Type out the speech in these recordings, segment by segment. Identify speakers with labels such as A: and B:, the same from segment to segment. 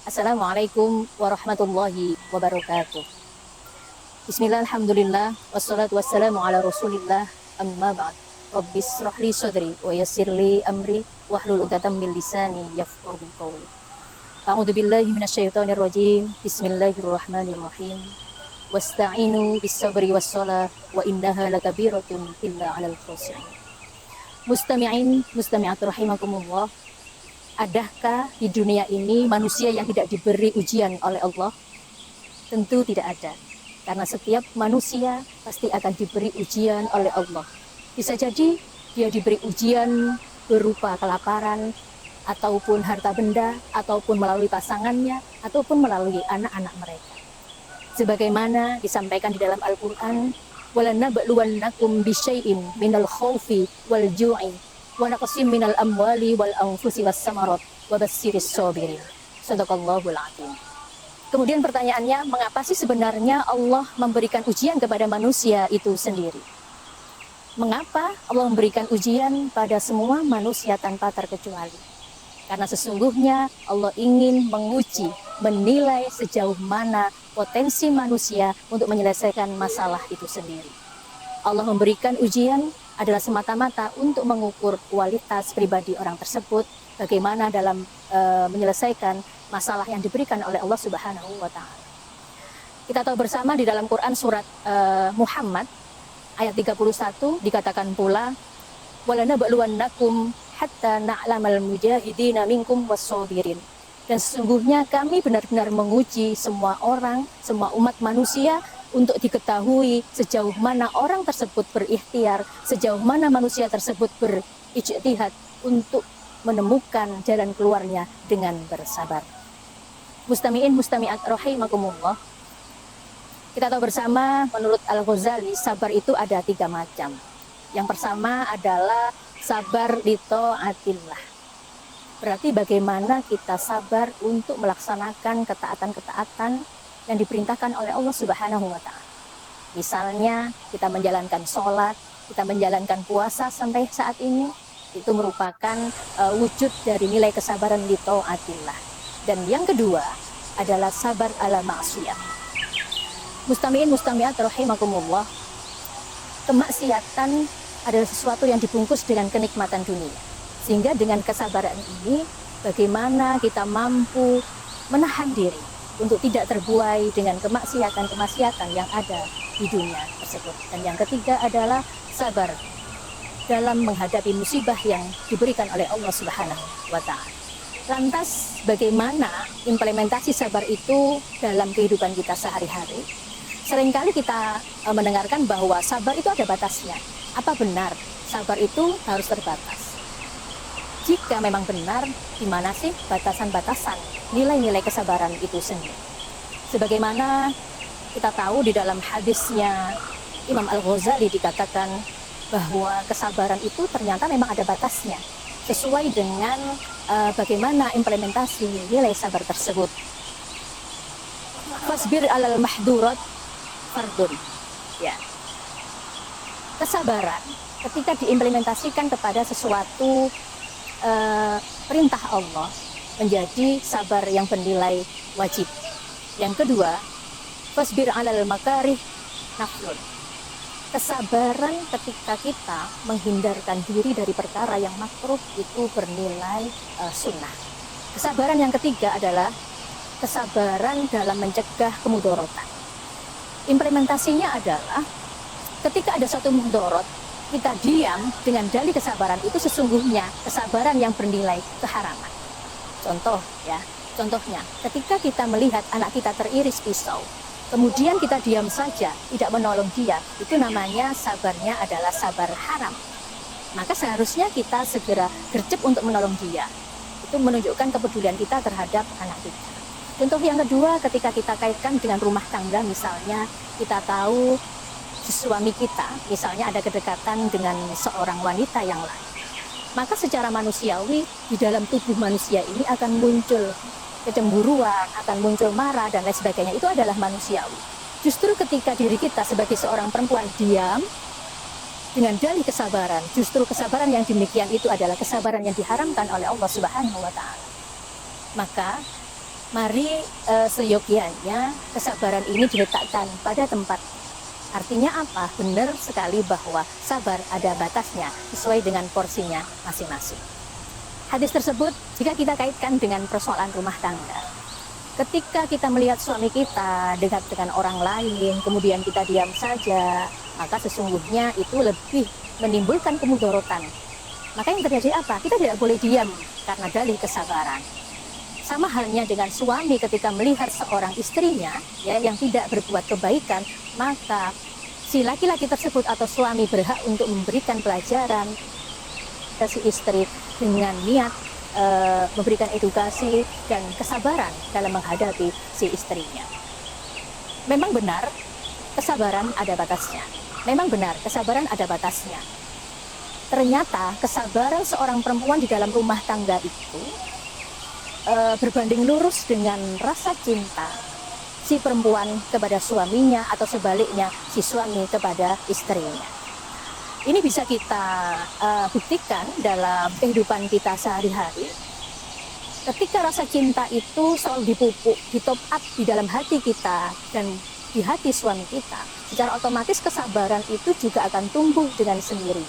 A: Assalamualaikum warahmatullahi wabarakatuh. Bismillah, alhamdulillah, wassalatu wassalamu ala rasulillah, amma ba'd. Rabbis rahli sadri wa yassirli amri wahlul 'uqdatam min lisani yafqahu qawli. A'udzu billahi minasyaitonir rajim. Bismillahirrahmanirrahim. Wasta'inu bis sabri was shalah wa innaha lakabiratun illa 'alal khashi'in. Mustami'in, mustami'at rahimakumullah. Adakah di dunia ini manusia yang tidak diberi ujian oleh Allah? Tentu tidak ada. Karena setiap manusia pasti akan diberi ujian oleh Allah. Bisa jadi dia diberi ujian berupa kelaparan, ataupun harta benda, ataupun melalui pasangannya, ataupun melalui anak-anak mereka. Sebagaimana disampaikan di dalam Al-Quran, وَلَنَبْلُوَنَّكُمْ بِشَيْءٍ مِنَ الْخَوْفِ وَالْجُوعِ وَنَقْصٍ مِنَ الْأَمْوَالِ وَالْأَنْفُسِ وَالثَّمَرَاتِ وَبَشِّرِ الصَّابِرِينَ. Shadaqallahul Adzim. Kemudian pertanyaannya, mengapa sih sebenarnya Allah memberikan ujian kepada manusia itu sendiri? Mengapa Allah memberikan ujian pada semua manusia tanpa terkecuali? Karena sesungguhnya Allah ingin menguji, menilai sejauh mana potensi manusia untuk menyelesaikan masalah itu sendiri. Allah memberikan ujian adalah semata-mata untuk mengukur kualitas pribadi orang tersebut, bagaimana dalam menyelesaikan masalah yang diberikan oleh Allah Subhanahu wa Ta'ala. Kita tahu bersama di dalam Quran surat Muhammad ayat 31 dikatakan pula, walanabluwannakum hatta na'lamal mujahidina minkum was-sabirin. Dan sesungguhnya kami benar-benar menguji semua orang, semua umat manusia untuk diketahui sejauh mana orang tersebut berikhtiar, sejauh mana manusia tersebut berijtihad untuk menemukan jalan keluarnya dengan bersabar. Mustami'in mustami'at rahimakumullah. Kita tahu bersama menurut Al-Ghazali sabar itu ada 3 macam. Yang pertama adalah sabar li taatillah. Berarti bagaimana kita sabar untuk melaksanakan ketaatan-ketaatan yang diperintahkan oleh Allah Subhanahu wa Ta'ala. Misalnya kita menjalankan sholat, kita menjalankan puasa sampai saat ini, itu merupakan wujud dari nilai kesabaran li taatillah. Dan yang kedua adalah sabar ala maksiyah. Mustami'in mustami'at rahimakumullah. Kemaksiatan adalah sesuatu yang dibungkus dengan kenikmatan dunia. Sehingga dengan kesabaran ini, bagaimana kita mampu menahan diri untuk tidak terbuai dengan kemaksiatan-kemaksiatan yang ada di dunia tersebut. Dan yang ketiga adalah sabar dalam menghadapi musibah yang diberikan oleh Allah Subhanahu wa Ta'ala. Lantas bagaimana implementasi sabar itu dalam kehidupan kita sehari-hari? Seringkali kita mendengarkan bahwa sabar itu ada batasnya. Apa benar sabar itu harus terbatas? Jika memang benar, di mana sih batasan-batasan nilai-nilai kesabaran itu sendiri? Sebagaimana kita tahu di dalam hadisnya Imam Al-Ghazali dikatakan bahwa kesabaran itu ternyata memang ada batasnya, sesuai dengan bagaimana implementasi nilai sabar tersebut. Fasbir alal mahdurat fardun. Ya. Kesabaran ketika diimplementasikan kepada sesuatu perintah Allah menjadi sabar yang bernilai wajib. Yang kedua, fasbir alal makarih naflun. Kesabaran ketika kita menghindarkan diri dari perkara yang makruh itu bernilai sunnah. Kesabaran yang ketiga adalah kesabaran dalam mencegah kemudorotan. Implementasinya adalah ketika ada suatu mudorot, kita diam dengan dalih kesabaran itu sesungguhnya kesabaran yang bernilai keharaman. Contohnya, ketika kita melihat anak kita teriris pisau, kemudian kita diam saja, tidak menolong dia, itu namanya sabarnya adalah sabar haram. Maka seharusnya kita segera gercep untuk menolong dia. Itu menunjukkan kepedulian kita terhadap anak kita. Contoh yang kedua, ketika kita kaitkan dengan rumah tangga, misalnya kita tahu suami kita misalnya ada kedekatan dengan seorang wanita yang lain, maka secara manusiawi di dalam tubuh manusia ini akan muncul kecemburuan, akan muncul marah dan lain sebagainya. Itu adalah manusiawi. Justru ketika diri kita sebagai seorang perempuan diam dengan dalih kesabaran, justru kesabaran yang demikian itu adalah kesabaran yang diharamkan oleh Allah Subhanahu wa Ta'ala. Maka Mari seyogianya kesabaran ini diletakkan pada tempat. Artinya apa? Benar sekali bahwa sabar ada batasnya sesuai dengan porsinya masing-masing. Hadis tersebut jika kita kaitkan dengan persoalan rumah tangga. Ketika kita melihat suami kita dekat dengan orang lain, kemudian kita diam saja, maka sesungguhnya itu lebih menimbulkan kemudorotan. Maka yang terjadi apa? Kita tidak boleh diam karena dalih kesabaran. Sama halnya dengan suami ketika melihat seorang istrinya ya yang tidak berbuat kebaikan, maka si laki-laki tersebut atau suami berhak untuk memberikan pelajaran ke si istri dengan niat memberikan edukasi dan kesabaran dalam menghadapi si istrinya. Memang benar kesabaran ada batasnya. Memang benar kesabaran ada batasnya. Ternyata kesabaran seorang perempuan di dalam rumah tangga itu berbanding lurus dengan rasa cinta si perempuan kepada suaminya atau sebaliknya si suami kepada istrinya. Ini bisa kita buktikan dalam kehidupan kita sehari-hari. Ketika rasa cinta itu selalu dipupuk, ditop up di dalam hati kita dan di hati suami kita, secara otomatis kesabaran itu juga akan tumbuh dengan sendiri.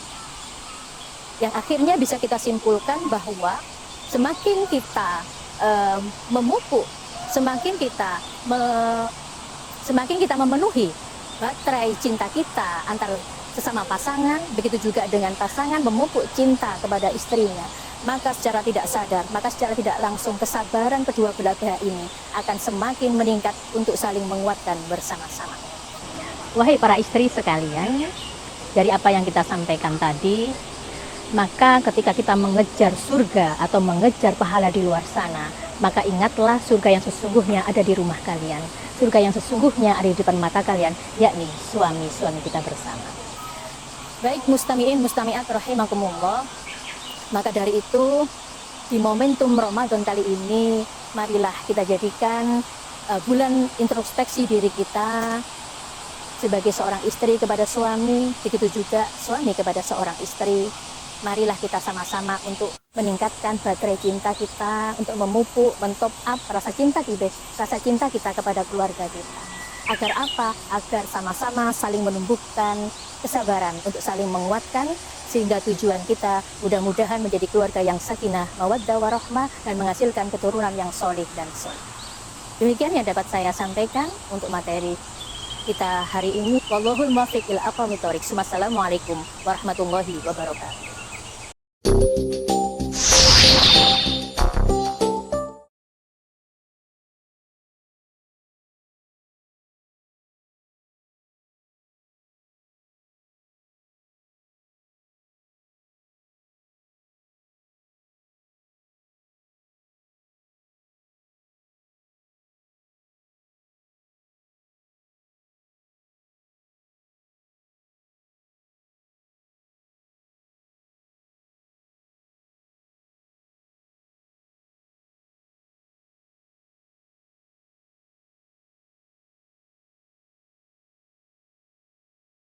A: Yang akhirnya bisa kita simpulkan bahwa semakin kita memupuk, semakin kita memenuhi baterai cinta kita antar sesama pasangan, begitu juga dengan pasangan memupuk cinta kepada istrinya, maka secara tidak sadar, maka secara tidak langsung kesabaran kedua belah pihak ini akan semakin meningkat untuk saling menguatkan bersama-sama. Wahai para istri sekalian, dari apa yang kita sampaikan tadi, maka ketika kita mengejar surga atau mengejar pahala di luar sana, maka ingatlah surga yang sesungguhnya ada di rumah kalian. Surga yang sesungguhnya ada di depan mata kalian, yakni suami-suami kita bersama. Baik mustami'in, mustami'at rahimakumullah. Maka dari itu, di momentum Ramadan kali ini, marilah kita jadikan bulan introspeksi diri kita sebagai seorang istri kepada suami, begitu juga suami kepada seorang istri. Marilah kita sama-sama untuk meningkatkan baterai cinta kita, untuk memupuk, mentop up rasa cinta kita kepada keluarga kita. Agar apa? Agar sama-sama saling menumbuhkan kesabaran untuk saling menguatkan, sehingga tujuan kita mudah-mudahan menjadi keluarga yang sakinah, mawaddah warahmah, dan menghasilkan keturunan yang solih dan solih. Demikian yang dapat saya sampaikan untuk materi kita hari ini. Wallahul muwaffiq ila aqwamit thoriq. Wassalamualaikum warahmatullahi wabarakatuh.